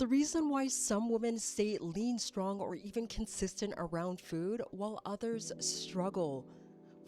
The reason why some women stay lean, strong, or even consistent around food while others struggle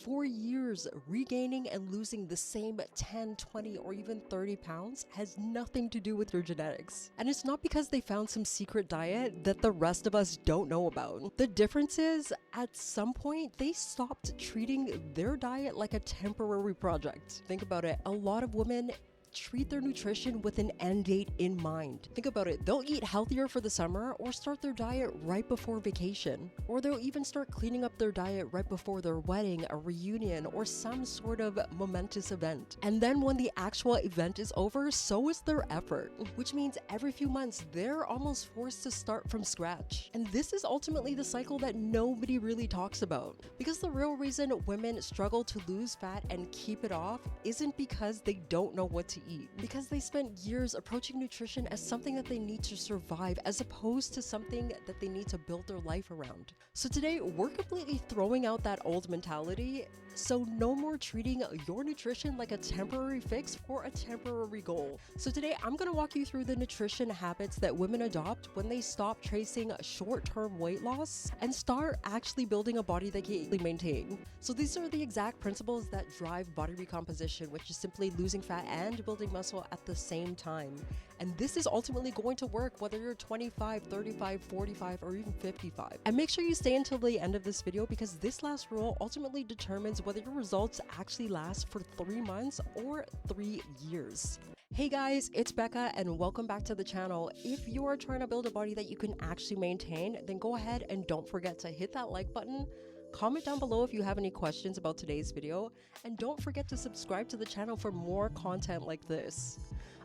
for years, regaining and losing the same 10, 20, or even 30 pounds has nothing to do with your genetics. And it's not because they found some secret diet that the rest of us don't know about. The difference is, at some point, they stopped treating their diet like a temporary project. Think about it. A lot of women treat their nutrition with an end date in mind. Think about it. They'll eat healthier for the summer or start their diet right before vacation. Or they'll even start cleaning up their diet right before their wedding, a reunion, or some sort of momentous event. And then when the actual event is over, so is their effort. Which means every few months, they're almost forced to start from scratch. And this is ultimately the cycle that nobody really talks about. Because the real reason women struggle to lose fat and keep it off isn't because they don't know what to eat, because they spent years approaching nutrition as something that they need to survive as opposed to something that they need to build their life around. So today we're completely throwing out that old mentality, so no more treating your nutrition like a temporary fix or a temporary goal. So today I'm going to walk you through the nutrition habits that women adopt when they stop chasing short-term weight loss and start actually building a body they can maintain. So these are the exact principles that drive body recomposition, which is simply losing fat and building muscle at the same time. And this is ultimately going to work whether you're 25, 35, 45, or even 55. And make sure you stay until the end of this video, because this last rule ultimately determines whether your results actually last for 3 months or 3 years. Hey guys, it's Becca and welcome back to the channel. If you are trying to build a body that you can actually maintain, then go ahead and don't forget to hit that like button. Comment down below if you have any questions about today's video, and don't forget to subscribe to the channel for more content like this.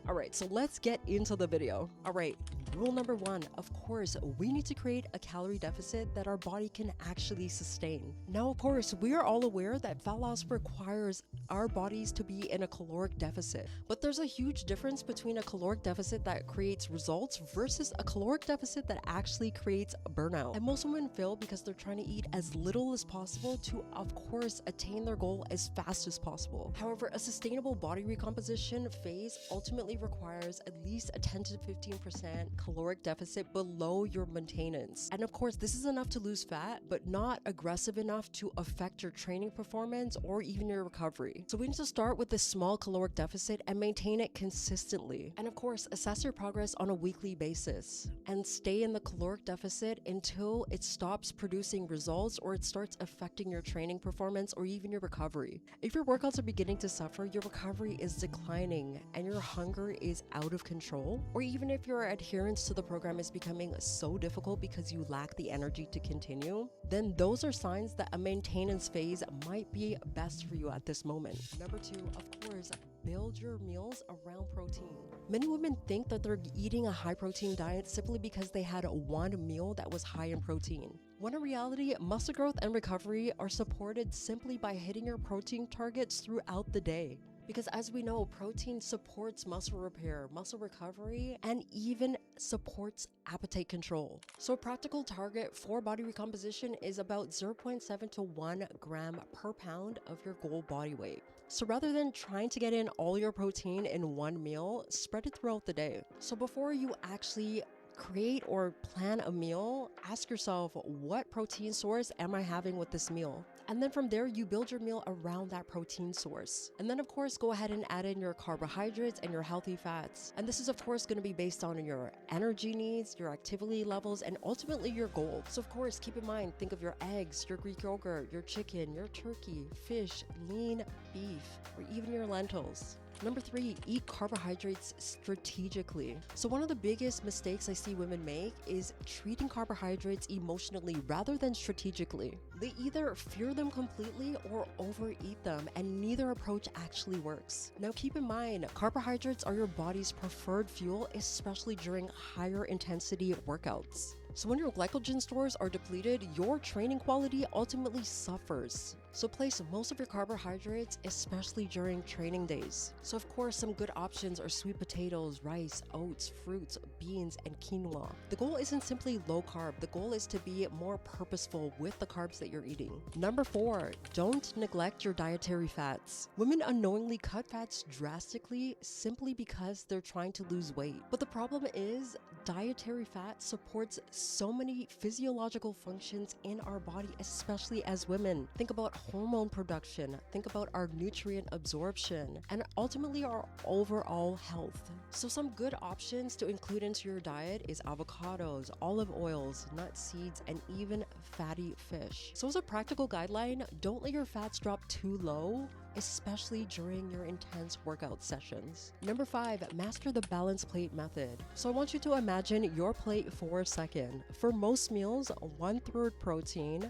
Alright, so let's get into the video. Alright, rule number 1, of course, we need to create a calorie deficit that our body can actually sustain. Now, of course, we are all aware that fat loss requires our bodies to be in a caloric deficit, but there's a huge difference between a caloric deficit that creates results versus a caloric deficit that actually creates burnout. And most women fail because they're trying to eat as little as possible to, of course, attain their goal as fast as possible. However, a sustainable body recomposition phase ultimately requires at least a 10 to 15% caloric deficit below your maintenance. And of course, this is enough to lose fat, but not aggressive enough to affect your training performance or even your recovery. So we need to start with this small caloric deficit and maintain it consistently. And of course, assess your progress on a weekly basis and stay in the caloric deficit until it stops producing results or it starts affecting your training performance or even your recovery. If your workouts are beginning to suffer, your recovery is declining, and your hunger is out of control, or even if your adherence to the program is becoming so difficult because you lack the energy to continue, then those are signs that a maintenance phase might be best for you at this moment. Number 2, of course, build your meals around protein. Many women think that they're eating a high protein diet simply because they had one meal that was high in protein. When in reality, muscle growth and recovery are supported simply by hitting your protein targets throughout the day. Because as we know, protein supports muscle repair, muscle recovery, and even supports appetite control. So a practical target for body recomposition is about 0.7 to 1 gram per pound of your goal body weight. So rather than trying to get in all your protein in one meal, spread it throughout the day. So before you actually create or plan a meal, ask yourself, what protein source am I having with this meal? And then from there, you build your meal around that protein source. And then of course, go ahead and add in your carbohydrates and your healthy fats. And this is of course going to be based on your energy needs, your activity levels, and ultimately your goal. So of course, keep in mind, think of your eggs, your Greek yogurt, your chicken, your turkey, fish, lean beef, or even your lentils. Number 3, eat carbohydrates strategically. So one of the biggest mistakes I see women make is treating carbohydrates emotionally rather than strategically. They either fear them completely or overeat them, and neither approach actually works. Now keep in mind, carbohydrates are your body's preferred fuel, especially during higher intensity workouts. So when your glycogen stores are depleted, your training quality ultimately suffers. So place most of your carbohydrates, especially during training days. So of course, some good options are sweet potatoes, rice, oats, fruits, beans, and quinoa. The goal isn't simply low carb. The goal is to be more purposeful with the carbs that you're eating. Number 4, don't neglect your dietary fats. Women unknowingly cut fats drastically simply because they're trying to lose weight. But the problem is, Dietary fat supports so many physiological functions in our body, especially as women. Think about hormone production, think about our nutrient absorption, and ultimately our overall health. So some good options to include into your diet is avocados, olive oils, nuts, seeds, and even fatty fish. So as a practical guideline, don't let your fats drop too low, especially during your intense workout sessions. Number 5, master the balanced plate method. So I want you to imagine your plate for a second. For most meals, 1/3 protein,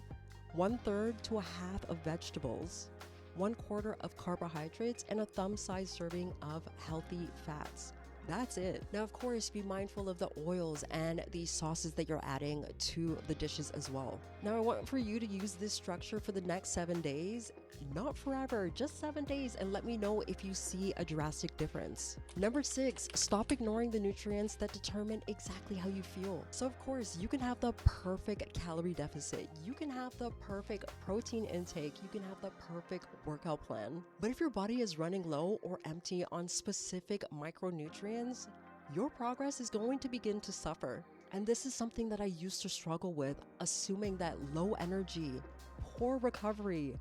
1/3 to a half of vegetables, 1/4 of carbohydrates, and a thumb-sized serving of healthy fats. That's it. Now, of course, be mindful of the oils and the sauces that you're adding to the dishes as well. Now, I want for you to use this structure for the next 7 days, not forever, just 7 days, and let me know if you see a drastic difference. Number 6, stop ignoring the nutrients that determine exactly how you feel. So, of course, you can have the perfect calorie deficit, you can have the perfect protein intake, you can have the perfect workout plan. But if your body is running low or empty on specific micronutrients, your progress is going to begin to suffer. And this is something that I used to struggle with, assuming that low energy, poor recovery,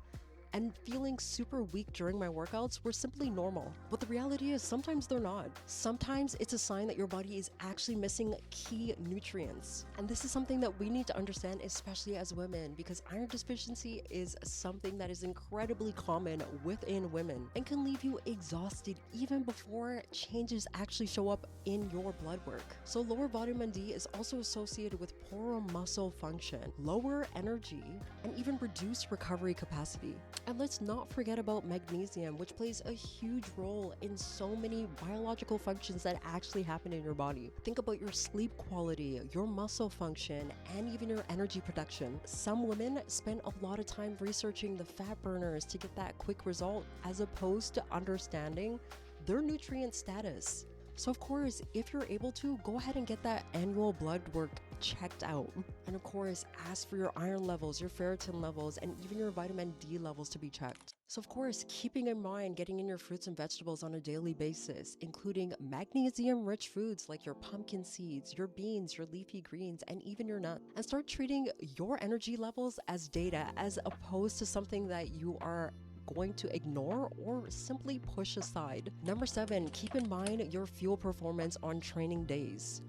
and feeling super weak during my workouts were simply normal. But the reality is sometimes they're not. Sometimes it's a sign that your body is actually missing key nutrients. And this is something that we need to understand, especially as women, because iron deficiency is something that is incredibly common within women and can leave you exhausted even before changes actually show up in your blood work. So lower vitamin D is also associated with poorer muscle function, lower energy, and even reduced recovery capacity. And let's not forget about magnesium, which plays a huge role in so many biological functions that actually happen in your body. Think about your sleep quality, your muscle function, and even your energy production. Some women spend a lot of time researching the fat burners to get that quick result, as opposed to understanding their nutrient status. So of course, if you're able to, go ahead and get that annual blood work checked out. And of course, ask for your iron levels, your ferritin levels, and even your vitamin D levels to be checked. So of course, keeping in mind getting in your fruits and vegetables on a daily basis, including magnesium-rich foods like your pumpkin seeds, your beans, your leafy greens, and even your nuts. And start treating your energy levels as data as opposed to something that you are going to ignore or simply push aside. Number 7, keep in mind your fuel performance on training days.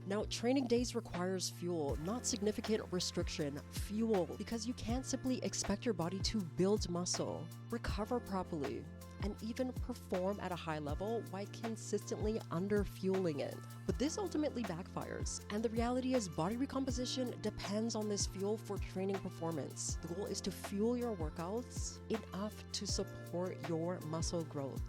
Now, training days requires fuel, not significant restriction, fuel, because you can't simply expect your body to build muscle, recover properly, and even perform at a high level while consistently under-fueling it. But this ultimately backfires. And the reality is body recomposition depends on this fuel for training performance. The goal is to fuel your workouts enough to support your muscle growth.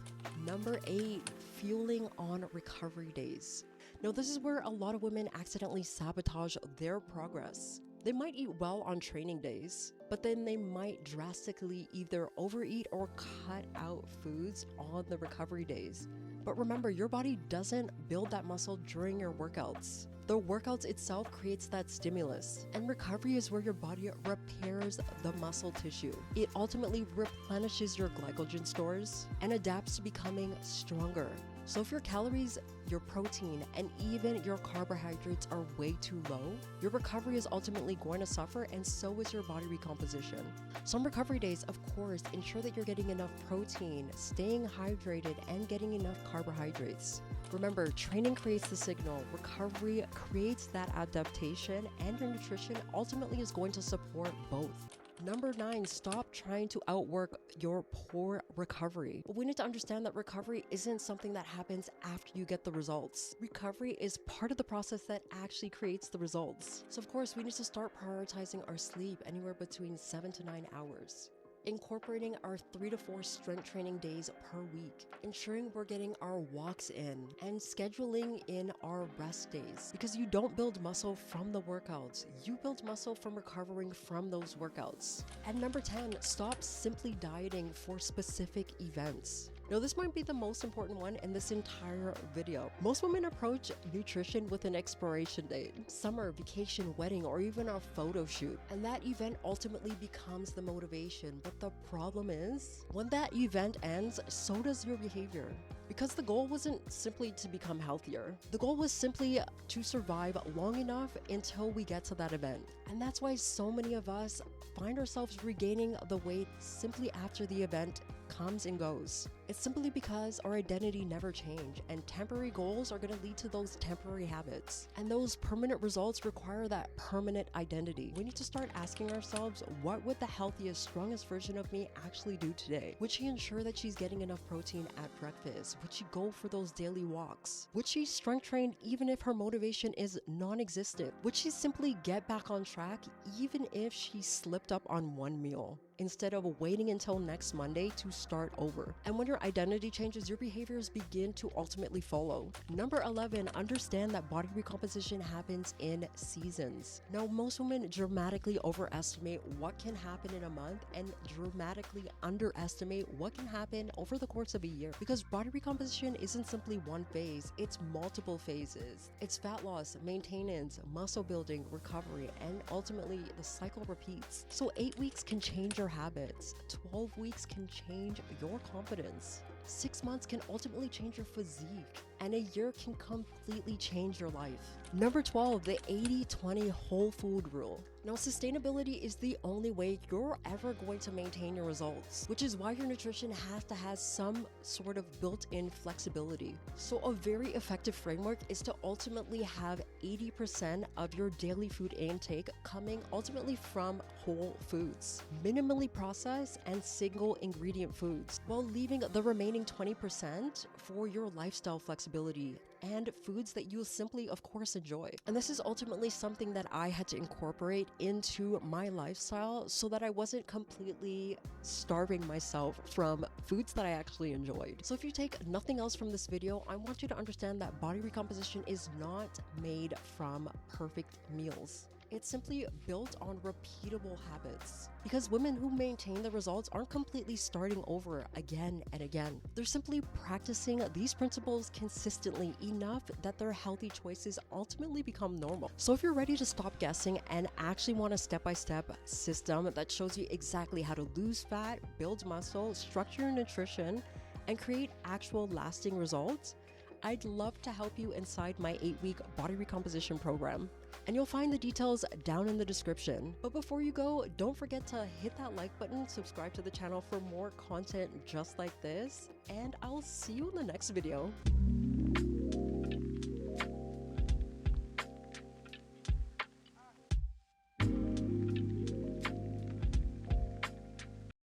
Number 8, fueling on recovery days. Now, this is where a lot of women accidentally sabotage their progress. They might eat well on training days, but then they might drastically either overeat or cut out foods on the recovery days. But remember, your body doesn't build that muscle during your workouts. The workouts itself creates that stimulus, and recovery is where your body repairs the muscle tissue. It ultimately replenishes your glycogen stores and adapts to becoming stronger. So if your calories, your protein, and even your carbohydrates are way too low, your recovery is ultimately going to suffer, and so is your body recomposition. So on recovery days, of course, ensure that you're getting enough protein, staying hydrated, and getting enough carbohydrates. Remember, training creates the signal, recovery creates that adaptation, and your nutrition ultimately is going to support both. Number 9, stop trying to outwork your poor recovery. But we need to understand that recovery isn't something that happens after you get the results. Recovery is part of the process that actually creates the results. So of course, we need to start prioritizing our sleep anywhere between 7 to 9 hours. Incorporating our 3 to 4 strength training days per week, ensuring we're getting our walks in, and scheduling in our rest days. Because you don't build muscle from the workouts, you build muscle from recovering from those workouts. And number 10, stop simply dieting for specific events. Now, this might be the most important one in this entire video. Most women approach nutrition with an expiration date, summer, vacation, wedding, or even a photo shoot. And that event ultimately becomes the motivation. But the problem is, when that event ends, so does your behavior. because the goal wasn't simply to become healthier. The goal was simply to survive long enough until we get to that event. And that's why so many of us find ourselves regaining the weight simply after the event comes and goes. It's simply because our identity never changed, and temporary goals are going to lead to those temporary habits. And those permanent results require that permanent identity. We need to start asking ourselves, what would the healthiest, strongest version of me actually do today? Would she ensure that she's getting enough protein at breakfast? Would she go for those daily walks? Would she strength train even if her motivation is non-existent? Would she simply get back on track even if she slipped up on one meal, instead of waiting until next Monday to start over? And when your identity changes, your behaviors begin to ultimately follow. Number 11, understand that body recomposition happens in seasons. Now, most women dramatically overestimate what can happen in a month and dramatically underestimate what can happen over the course of a year, because body recomposition isn't simply one phase, it's multiple phases. It's fat loss, maintenance, muscle building, recovery, and ultimately the cycle repeats. So 8 weeks can change your habits, 12 weeks can change your confidence, 6 months can ultimately change your physique, and a year can completely change your life. Number 12, the 80-20 whole food rule. Now, sustainability is the only way you're ever going to maintain your results, which is why your nutrition has to have some sort of built-in flexibility. So a very effective framework is to ultimately have 80% of your daily food intake coming ultimately from whole foods, minimally processed and single ingredient foods, while leaving the remaining 20% for your lifestyle flexibility and foods that you'll simply, of course, enjoy. And this is ultimately something that I had to incorporate into my lifestyle so that I wasn't completely starving myself from foods that I actually enjoyed. So if you take nothing else from this video, I want you to understand that body recomposition is not made from perfect meals. It's simply built on repeatable habits, because women who maintain the results aren't completely starting over again and again. They're simply practicing these principles consistently enough that their healthy choices ultimately become normal. So if you're ready to stop guessing and actually want a step-by-step system that shows you exactly how to lose fat, build muscle, structure your nutrition, and create actual lasting results, I'd love to help you inside my 8-week body recomposition program. And you'll find the details down in the description. But before you go, don't forget to hit that like button, subscribe to the channel for more content just like this, and I'll see you in the next video.